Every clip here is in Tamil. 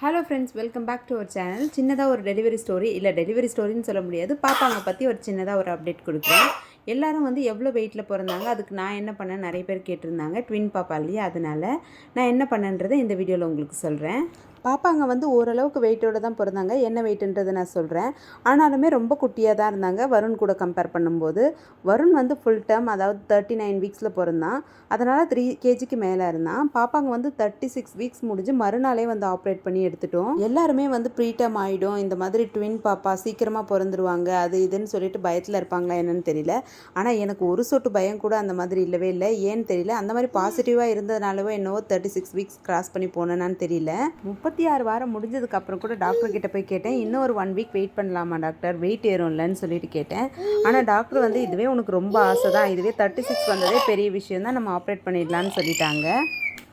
Hello friends, welcome back to our channel. சின்னதாக ஒரு டெலிவரி ஸ்டோரி, இல்லை டெலிவரி ஸ்டோரின்னு சொல்ல முடியாது, பாப்பாங்க பற்றி ஒரு சின்னதாக ஒரு அப்டேட் கொடுக்குறேன். எல்லோரும் வந்து எவ்வளோ வெயிட்டில் பிறந்தாங்க, அதுக்கு நான் என்ன பண்ணேன் நிறைய பேர் கேட்டிருந்தாங்க. ட்வின் பாப்பா இல்லையா, அதனால் நான் என்ன பண்ணேன்றதை இந்த வீடியோவில் உங்களுக்கு சொல்கிறேன். பாப்பாங்க வந்து ஓரளவுக்கு வெயிட்டோடு தான் பிறந்தாங்க. என்ன வெயிட்டுன்றதை நான் சொல்கிறேன். ஆனாலுமே ரொம்ப குட்டியாக தான் இருந்தாங்க வருண் கூட கம்பேர் பண்ணும்போது. வருண் வந்து ஃபுல் டேர்ம், அதாவது 39 வீக்ஸில் பிறந்தான். அதனால் 3 kgக்கு மேலே இருந்தான். பாப்பாங்க வந்து 36 வீக்ஸ் முடிஞ்சு மறுநாளே வந்து ஆப்ரேட் பண்ணி எடுத்துட்டோம். எல்லாருமே வந்து ப்ரீடம் ஆகிடும், இந்த மாதிரி ட்வின் பாப்பா சீக்கிரமாக பிறந்துருவாங்க, அது இதுன்னு சொல்லிட்டு பயத்தில் இருப்பாங்களா என்னன்னு தெரியல. ஆனால் எனக்கு ஒரு சொட்டு பயம் கூட அந்த மாதிரி இல்லவே இல்லை. ஏன்னு தெரியல, அந்த மாதிரி பாசிட்டிவாக இருந்ததுனாலவோ என்னவோ 36 வீக்ஸ் கிராஸ் பண்ணி போனேன்னு தெரியல. 36 வாரம் முடிஞ்சதுக்கப்புறம் கூட டாக்டர் கிட்ட போய் கேட்டேன், இன்னும் ஒரு 1 வீக் வெயிட் பண்ணலாமா டாக்டர், வெயிட் ஏறும் இல்லைன்னு சொல்லிட்டு கேட்டேன். ஆனால் டாக்டர் வந்து இதுவே உனக்கு ரொம்ப ஆசை தான், இதுவே 36 வந்ததே பெரிய விஷயம் தான், நம்ம ஆப்ரேட் பண்ணிடலான்னு சொல்லிட்டாங்க.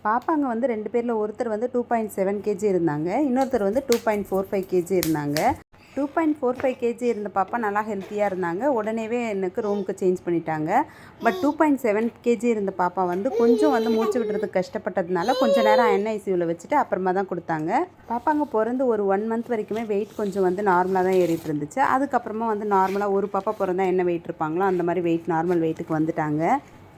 பாப்பாங்க வந்து 2 பேரில் ஒருத்தர் வந்து 2.7 kg இருந்தாங்க, இன்னொருத்தர் வந்து 2.45 kg இருந்தாங்க. 2.45 kg இருந்த பாப்பா நல்லா ஹெல்த்தியாக இருந்தாங்க. உடனேவே எனக்கு ரூமுக்கு சேஞ்ச் பண்ணிட்டாங்க. பட் 2.7 kg இருந்த பாப்பா வந்து கொஞ்சம் வந்து மூச்சு விடுறதுக்கு கஷ்டப்பட்டதுனால கொஞ்சம் நேரம் NICUவில் வச்சுட்டு அப்புறமா தான் கொடுத்தாங்க. பாப்பாங்க பிறந்து ஒரு 1 மந்த் வரைக்குமே வெயிட் கொஞ்சம் வந்து நார்மலாக தான் ஏறிட்டு இருந்துச்சு. அதுக்கப்புறமா வந்து நார்மலாக ஒரு பாப்பா பிறந்தா என்ன வெயிட் இருப்பாங்களோ அந்த மாதிரி வெயிட் நார்மல் வெயிட்டுக்கு வந்துட்டாங்க.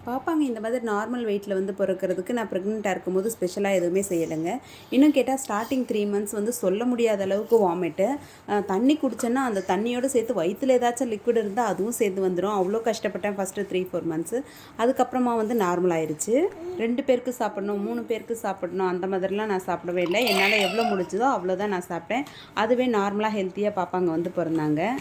பாப்பாங்க இந்த மாதிரி நார்மல் வெயிட்டில் வந்து பிறக்கிறதுக்கு நான் ப்ரெக்னெண்ட்டாக இருக்கும்போது ஸ்பெஷலாக எதுவுமே செய்யலைங்க. இன்னும் கேட்டால் ஸ்டார்டிங் 3 months வந்து சொல்ல முடியாத அளவுக்கு வாமிட்டு. தண்ணி குடிச்சேன்னா அந்த தண்ணியோடு சேர்த்து வயிற்றில் ஏதாச்சும் லிக்விட் இருந்தால் அதுவும் சேர்த்து வந்துடும். அவ்வளோ கஷ்டப்பட்டேன் ஃபஸ்ட்டு 3-4 months. அதுக்கப்புறமா வந்து நார்மல் ஆயிடுச்சு. 2 பேருக்கு சாப்பிடணும், 3 பேருக்கு சாப்பிடணும், அந்த மாதிரிலாம் நான் சாப்பிடவே இல்லை. என்னால் எவ்வளோ முடிச்சதோ அவ்வளோதான் நான் சாப்பிட்டேன். அதுவே நார்மலாக ஹெல்த்தியாக பாப்பாங்க வந்து பிறந்தாங்க.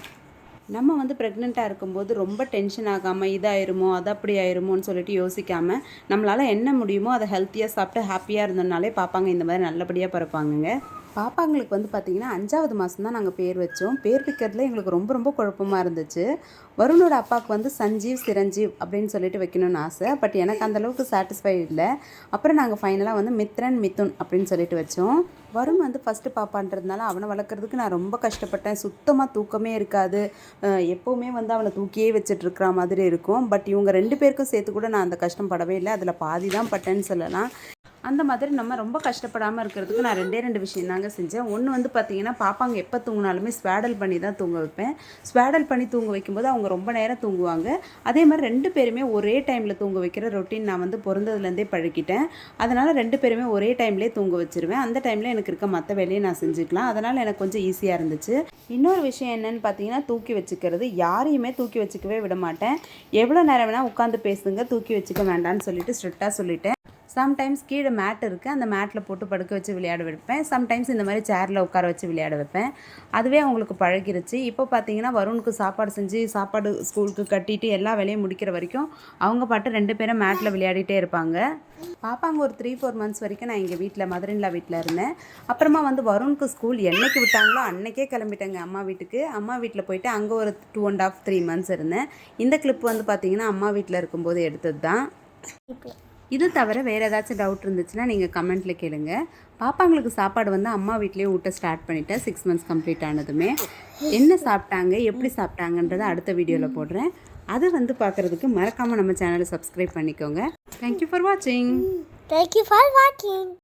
நம்ம வந்து ப்ரெக்னெண்ட்டாக இருக்கும்போது ரொம்ப டென்ஷன் ஆகாமல் இதாயிருமோ அது அப்படி ஆயிருமோன்னு சொல்லிட்டு யோசிக்காமல் நம்மளால் என்ன முடியுமோ அதை ஹெல்த்தியாக சாப்பிட்டு ஹாப்பியாக இருந்தோம்னாலே பாப்பாங்க இந்த மாதிரி நல்லபடியாக பிறப்பாங்கங்க. பாப்பாங்களுக்கு வந்து பார்த்திங்கன்னா 5வது மாதம் தான் நாங்கள் பேர் வச்சோம். பேர் வைக்கிறதுல எங்களுக்கு ரொம்ப ரொம்ப குழப்பமாக இருந்துச்சு. வருணோட அப்பாவுக்கு வந்து சஞ்சீவ் சிரஞ்சீவ் அப்படின்னு சொல்லிட்டு வைக்கணும்னு ஆசை. பட் எனக்கு அந்தளவுக்கு சாட்டிஸ்ஃபை இல்லை. அப்புறம் நாங்கள் ஃபைனலாக வந்து மித்ரன் மிதுன் அப்படின்னு சொல்லிட்டு வச்சோம். வருண் வந்து ஃபஸ்ட்டு பாப்பான்றதுனால அவனை வளர்க்குறதுக்கு நான் ரொம்ப கஷ்டப்பட்டேன். சுத்தமாக தூக்கமே இருக்காது. எப்போவுமே வந்து அவனை தூக்கியே வச்சிட்ருக்கிற மாதிரி இருக்கும். பட் இவங்க 2 பேருக்கும் சேர்த்து கூட நான் அந்த கஷ்டம் படவே இல்லை. அதில் பாதி தான் பட்டேன்னு சொல்லலாம். அந்த மாதிரி நம்ம ரொம்ப கஷ்டப்படாமல் இருக்கிறதுக்கு நான் 2 விஷயம் தாங்க செஞ்சேன். ஒன்று வந்து பார்த்திங்கன்னா, பாப்பாங்க எப்போ தூங்கினாலுமே ஸ்வாடல் பண்ணி தான் தூங்க வைப்பேன். ஸ்வாடல் பண்ணி தூங்க வைக்கும்போது அவங்க ரொம்ப நேரம் தூங்குவாங்க. அதே மாதிரி 2 பேருமே ஒரே டைமில் தூங்க வைக்கிற ரொட்டீன் நான் வந்து பிறந்ததுலேருந்தே பழகிட்டேன். அதனால் 2 பேருமே ஒரே டைம்லேயே தூங்க வச்சுருவேன். அந்த டைமில் எனக்கு இருக்க மற்ற வேலையை நான் செஞ்சுக்கலாம். அதனால் எனக்கு கொஞ்சம் ஈஸியாக இருந்துச்சு. இன்னொரு விஷயம் என்னென்னு பார்த்தீங்கன்னா, தூக்கி வச்சுக்கிறது. யாரையுமே தூக்கி வச்சுக்கவே விட மாட்டேன். எவ்வளோ நேரம் வேணால் உட்காந்து பேசுங்க, தூக்கி வச்சுக்க வேண்டான்னு சொல்லிட்டு ஸ்ட்ரிக்டாக சொல்லிட்டேன். சம்டைம்ஸ் கீழே மேட் இருக்குது, அந்த மேட்டில் போட்டு படுக்க வச்சு விளையாட வைப்பேன். சம்டைம்ஸ் இந்த மாதிரி சேரில் உட்கார வச்சு விளையாட வைப்பேன். அதுவே அவங்களுக்கு பழகிருச்சு. இப்போ பார்த்தீங்கன்னா, வருணுக்கு சாப்பாடு செஞ்சு சாப்பாடு ஸ்கூலுக்கு கட்டிட்டு எல்லா வேலையும் முடிக்கிற வரைக்கும் அவங்க பாட்டு 2 பேரும் மேட்டில் விளையாடிட்டே இருப்பாங்க. பாப்பாங்க ஒரு 3-4 months வரைக்கும் நான் எங்கள் வீட்டில் மதுரைன்லா வீட்டில் இருந்தேன். அப்புறமா வந்து வருணுக்கு ஸ்கூல் என்னைக்கு விட்டாங்களோ அன்றைக்கே கிளம்பிட்டேங்க அம்மா வீட்டுக்கு. அம்மா வீட்டில் போயிட்டு அங்கே ஒரு 2.5-3 months இருந்தேன். இந்த கிளிப் வந்து பார்த்திங்கன்னா அம்மா வீட்டில் இருக்கும்போது எடுத்தது தான். இது தவிர வேறு ஏதாச்சும் டவுட் இருந்துச்சுன்னா நீங்கள் கமெண்ட்டில் கேளுங்க. பாப்பாங்களுக்கு சாப்பாடு வந்து அம்மா வீட்லேயே ஊட்ட ஸ்டார்ட் பண்ணிவிட்டேன். 6 months கம்ப்ளீட் ஆனதுமே என்ன சாப்பிட்டாங்க, எப்படி சாப்பிட்டாங்கன்றதை அடுத்த வீடியோவில் போடுறேன். அது வந்து பார்க்குறதுக்கு மறக்காமல் நம்ம சேனலை சப்ஸ்கிரைப் பண்ணிக்கோங்க. தேங்க்யூ ஃபார் வாட்சிங்.